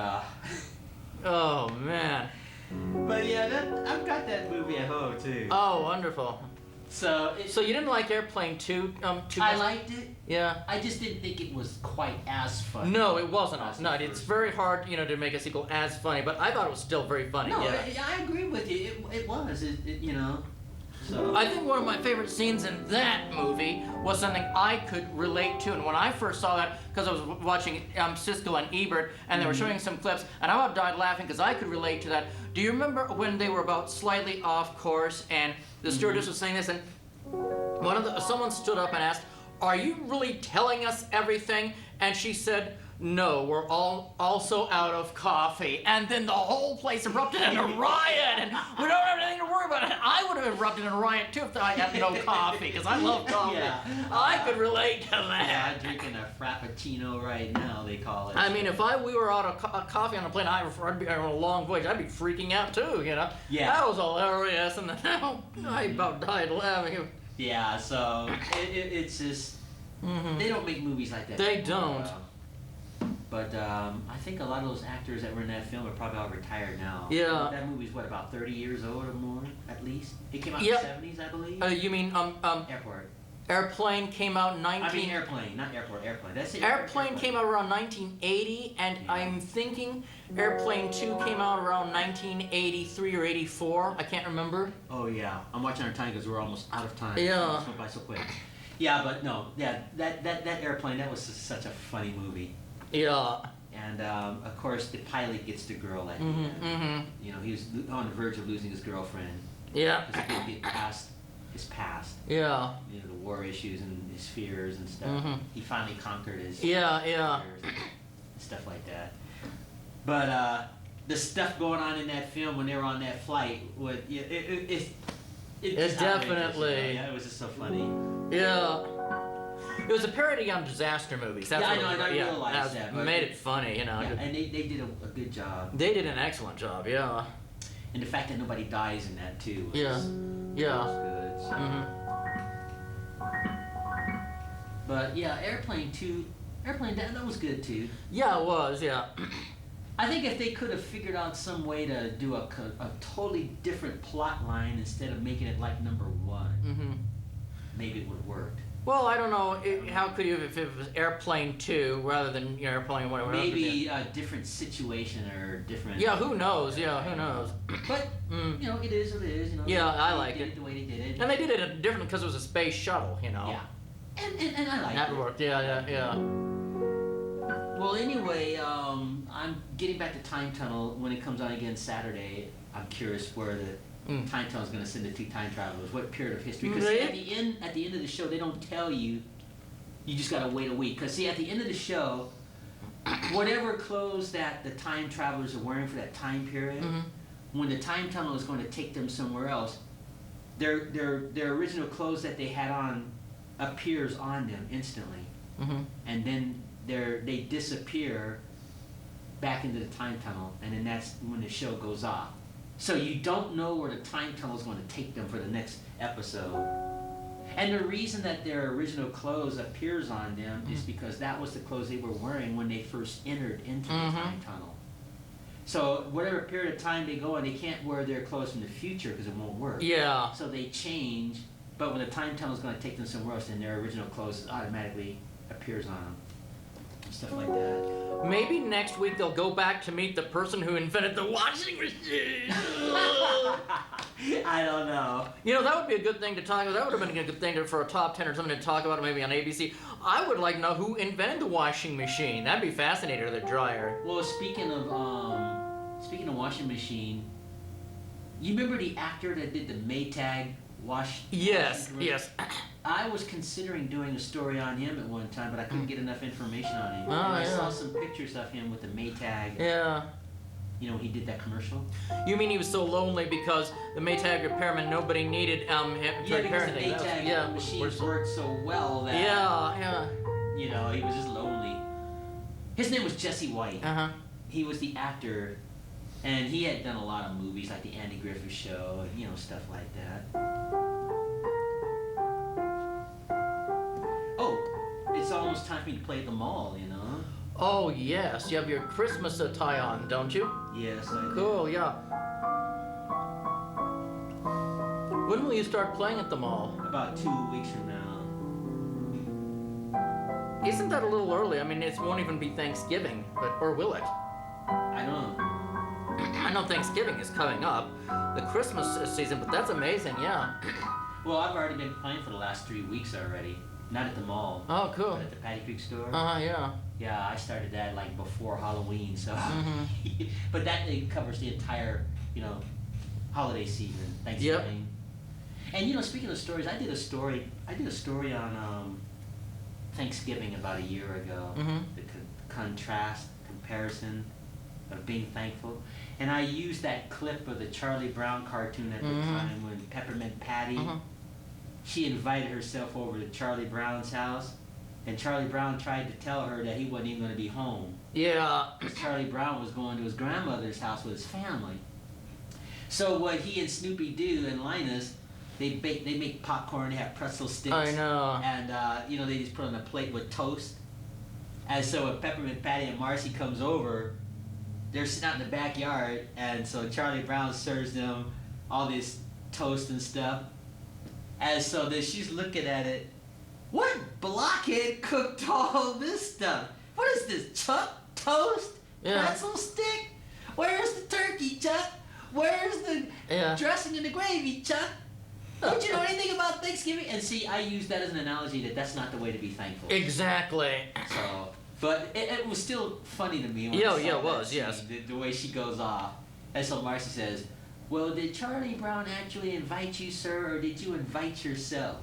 Oh man. but yeah, I've got that movie at home too. Oh, wonderful. So So you didn't like Airplane 2? Too I much? liked it. Yeah. I just didn't think it was quite as funny. No, it wasn't. as the No, it's first. very hard, to make a sequel as funny. But I thought it was still very funny. No, Yeah. I agree with you. It was. You know. So. I think one of my favorite scenes in that movie was something I could relate to. And when I first saw that, because I was watching Siskel and Ebert, and they were showing some clips, and I about died laughing because I could relate to that. Do you remember when they were about slightly off course, and the stewardess was saying this, and someone stood up and asked, "Are you really telling us everything?" And she said, "No, we're all also out of coffee." And then the whole place erupted in a riot, and we don't have anything to worry about. And I would have erupted in a riot too if I had no coffee, because I love coffee. Yeah. I could relate to Yeah, that. I'm drinking a frappuccino right now. They call it. I mean, if we were out of coffee on a plane, I'd be on a long voyage. I'd be freaking out too, Yeah. That was hilarious, and then I about died laughing. Yeah. So it's just they don't make movies like that. They anymore. don't. But I think a lot of those actors that were in that film are probably all retired now. Yeah. That movie's what, about 30 years old or more, at least? It came out Yep. in the 70s, I believe. You mean Airport. Airplane came out in I mean airplane, not airport. Airplane. That's it. Airplane came out around 1980, and Yeah. I'm thinking Airplane 2 came out around 1983 or 84. I can't remember. Oh yeah, I'm watching our time because we're almost out of time. Yeah. It went by so quick. Yeah, but no, yeah, that airplane, that was such a funny movie. Yeah. And of course, the pilot gets the girl at the Mhm. end. Mhm. You know, he was on the verge of losing his girlfriend Yeah. because he couldn't get past his past. Yeah. You know, the war issues and his fears and stuff. Mhm. He finally conquered his Yeah. Yeah. fears and stuff like that. But the stuff going on in that film when they were on that flight, it's just outrageous, definitely- you know? Yeah, it was just so funny. Yeah. It was a parody on disaster movies. That's Yeah, I what know, it was. I Yeah, realized that, but- made it funny, you know. Yeah, and they did a good job. They did an excellent job. Yeah. And the fact that nobody dies in that too was, Yeah. Yeah. was good. So. Mhm. But yeah, Airplane 2, that was good too. Yeah, it was. Yeah. I think if they could have figured out some way to do a totally different plot line instead of making it like number 1, Mhm. maybe it would have worked. Well, I don't know. How could you if it was Airplane 2 rather than Airplane whatever? Maybe a different situation or different. Yeah, who knows? Yeah, who knows? But Mm. you know, it is what it is. You know. Yeah, I they like did it. the way they did it. And they did it different because it was a space shuttle, you know. Yeah. And I like That it. worked. Yeah. Well, anyway, I'm getting back to Time Tunnel when it comes on again Saturday. I'm curious where the Time Tunnel is going to send the 2 time travelers. What period of history? Because Right. at the end of the show, they don't tell you. You just got to wait a week. Because see, at the end of the show, whatever clothes that the time travelers are wearing for that time period, Mhm. when the time tunnel is going to take them somewhere else, their original clothes that they had on appears on them instantly, Mhm. and then they disappear back into the time tunnel, and then that's when the show goes off. So you don't know where the time tunnel is going to take them for the next episode. And the reason that their original clothes appears on them is because that was the clothes they were wearing when they first entered into the time tunnel. So whatever period of time they go in, they can't wear their clothes from the future because it won't work. Yeah. So they change, but when the time tunnel is going to take them somewhere else, then their original clothes automatically appears on them. Stuff like that. Maybe next week they'll go back to meet the person who invented the washing machine. I don't know. You know, that would be a good thing to talk about. That would have been a good thing for a top 10 or something to talk about, maybe on ABC. I would like to know who invented the washing machine. That'd be fascinating, or the dryer. Well, speaking of washing machine, you remember the actor that did the Maytag wash? Yes, washing commercial? yes. I was considering doing a story on him at one time, but I couldn't get enough information on him. Oh, And I yeah. saw some pictures of him with the Maytag. Yeah. You know, he did that commercial. You mean he was so lonely because the Maytag repairman, nobody needed him to Yeah, repair because the anything. That was- Maytag machines worked so well that Yeah. you know, he was just lonely. His name was Jesse White. Uh-huh. He was the actor, and he had done a lot of movies like the Andy Griffith Show, and, you know, stuff like that. Oh, it's almost time for me to play at the mall, you know? Oh, yes. You have your Christmas tie on, don't you? Yes, I do. Cool, yeah. When will you start playing at the mall? About 2 weeks from now. Isn't that a little early? I mean, it won't even be Thanksgiving, or will it? I don't know. I know Thanksgiving is coming up, the Christmas season, but that's amazing, yeah. Well, I've already been playing for the last 3 weeks already. Not at the mall, Oh, cool. but at the Patty Creek store. Yeah. Yeah, I started that like before Halloween, so. Mhm. But that covers the entire, you know, holiday season, Thanksgiving. And you know, speaking of stories, I did a story on Thanksgiving about a year ago. Mhm. The comparison of being thankful, and I used that clip of the Charlie Brown cartoon at the Mhm. time when Peppermint Patty. Mhm. She invited herself over to Charlie Brown's house, and Charlie Brown tried to tell her that he wasn't even going to be home. Yeah. Because Charlie Brown was going to his grandmother's house with his family. So what he and Snoopy do, and Linus, they make popcorn, they have pretzel sticks. I know. And, you know, they just put on a plate with toast. And so when Peppermint Patty and Marcy comes over, they're sitting out in the backyard, and so Charlie Brown serves them all this toast and stuff. And so then she's looking at it. What blockhead cooked all this stuff? What is this, Chuck? Toast? Yeah. Pretzel stick? Where's the turkey, Chuck? Where's the dressing and the gravy, Chuck? Don't you know anything about Thanksgiving? And see, I use that as an analogy that that's not the way to be thankful. Exactly. So, but it was still funny to me when Yeah, I saw yeah, it that was, scene, yes. the way she goes off. And so Marcy says, well, did Charlie Brown actually invite you, sir, or did you invite yourself?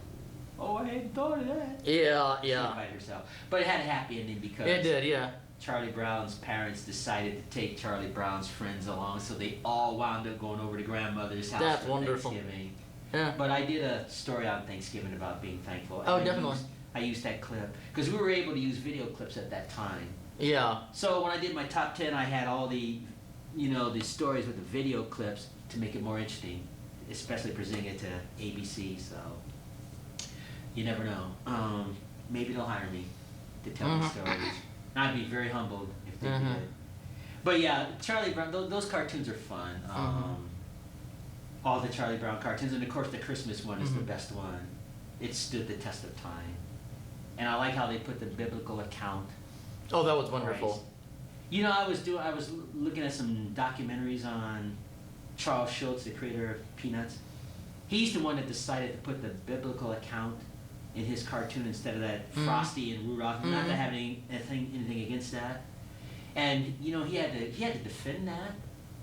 Oh, I hadn't thought of that. Yeah, She invited herself. But it had a happy ending because It did, yeah. Charlie Brown's parents decided to take Charlie Brown's friends along, so they all wound up going over to grandmother's house That's for wonderful. Thanksgiving. Yeah. But I did a story on Thanksgiving about being thankful. Oh, and definitely. I used that clip because we were able to use video clips at that time. Yeah. So when I did my top 10, I had all the, the stories with the video clips to make it more interesting, especially presenting it to ABC. So you never know. Maybe they'll hire me to tell the stories. I'd be very humbled if they did. But yeah, Charlie Brown, those cartoons are fun. All the Charlie Brown cartoons, and of course the Christmas one is the best one. It stood the test of time. And I like how they put the biblical account. Oh, that was wonderful. I was looking at some documentaries on Charles Schultz, the creator of Peanuts. He's the one that decided to put the biblical account in his cartoon instead of that Frosty and Rudolph. Not that I have anything against that. And he had to defend that.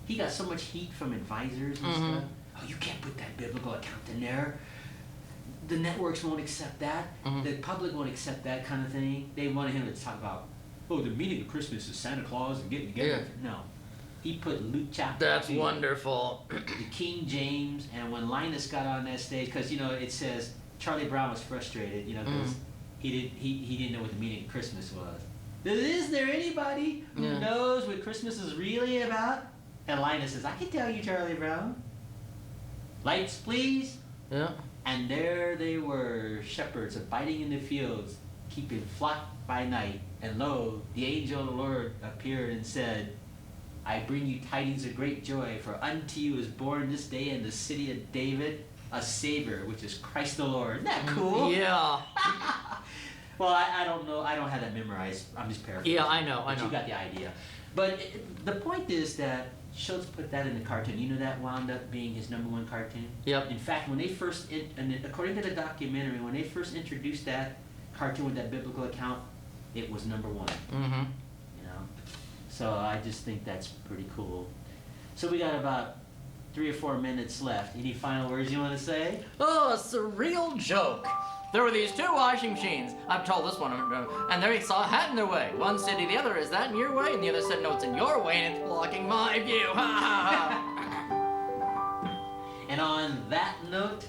He got so much heat from advisors and stuff. Oh, you can't put that biblical account in there. The networks won't accept that. The public won't accept that kind of thing. They wanted him to talk about, the meaning of Christmas is Santa Claus and getting together. Yeah. No. He put Luke chapter That's 2, wonderful. the King James, and when Linus got on that stage, because it says Charlie Brown was frustrated, because he didn't know what the meaning of Christmas was. Is there anybody who knows what Christmas is really about? And Linus says, I can tell you, Charlie Brown. Lights, please. Yeah. And there they were, shepherds abiding in the fields, keeping flock by night. And lo, the angel of the Lord appeared and said, I bring you tidings of great joy, for unto you is born this day in the city of David a Savior, which is Christ the Lord. Isn't that cool? Yeah. Well, I don't know. I don't have that memorized. I'm just paraphrasing. Yeah, I know. You got the idea. But the point is that Schultz put that in the cartoon. That wound up being his #1 cartoon? Yep. In fact, when they first, according to the documentary, when they first introduced that cartoon with that biblical account, it was #1. So I just think that's pretty cool. So we got about 3 or 4 minutes left. Any final words you want to say? Oh, a surreal joke. There were these 2 washing machines. I've told this one, and they saw a hat in their way. One said to the other, is that in your way? And the other said, no, it's in your way, and it's blocking my view. And on that note,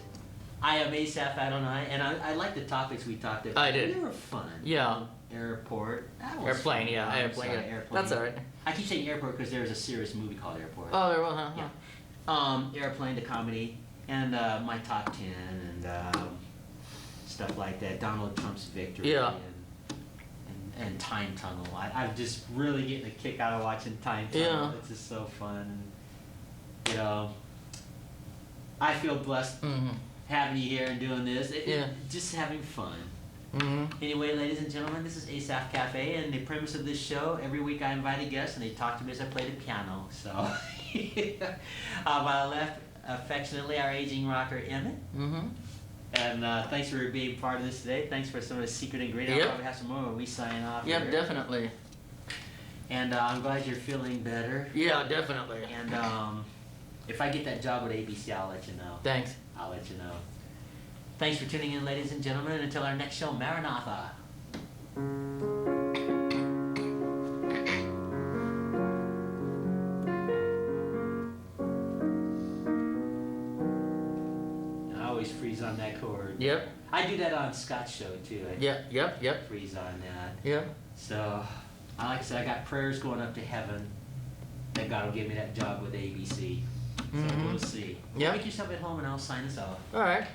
I am Asaph Adonai, and I like the topics we talked about. I did. They were fun. Yeah. Airport. That was Airplane, fun. yeah. I'm Airplane, sorry, yeah. Airplane. That's all right. I keep saying airport because there's a serious movie called Airport. Oh, there was, huh? Yeah. Airplane, the comedy, and my top 10, and stuff like that. Donald Trump's victory. Yeah. And Time Tunnel. I'm just really getting a kick out of watching Time Tunnel. Yeah. It's just so fun. I feel blessed having you here and doing this. Just having fun. Anyway, ladies and gentlemen, this is Asaph Cafe, and the premise of this show, every week I invite a guest, and they talk to me as I play the piano. So, on my left, affectionately, our aging rocker, Emmet. And thanks for being part of this today. Thanks for some of the secret ingredients. I'll probably have some more when we sign off. Yep, here. definitely. And I'm glad you're feeling better. Yeah, definitely. And if I get that job with ABC, I'll let you know. Thanks. I'll let you know. Thanks for tuning in, ladies and gentlemen. And until our next show, Maranatha. I always freeze on that chord. Yep. I do that on Scott's show, too. Yep. Freeze on that. Yep. So, like I said, I got prayers going up to heaven that God will give me that job with ABC. So we'll see. Yep. Make yourself at home and I'll sign us off. All right.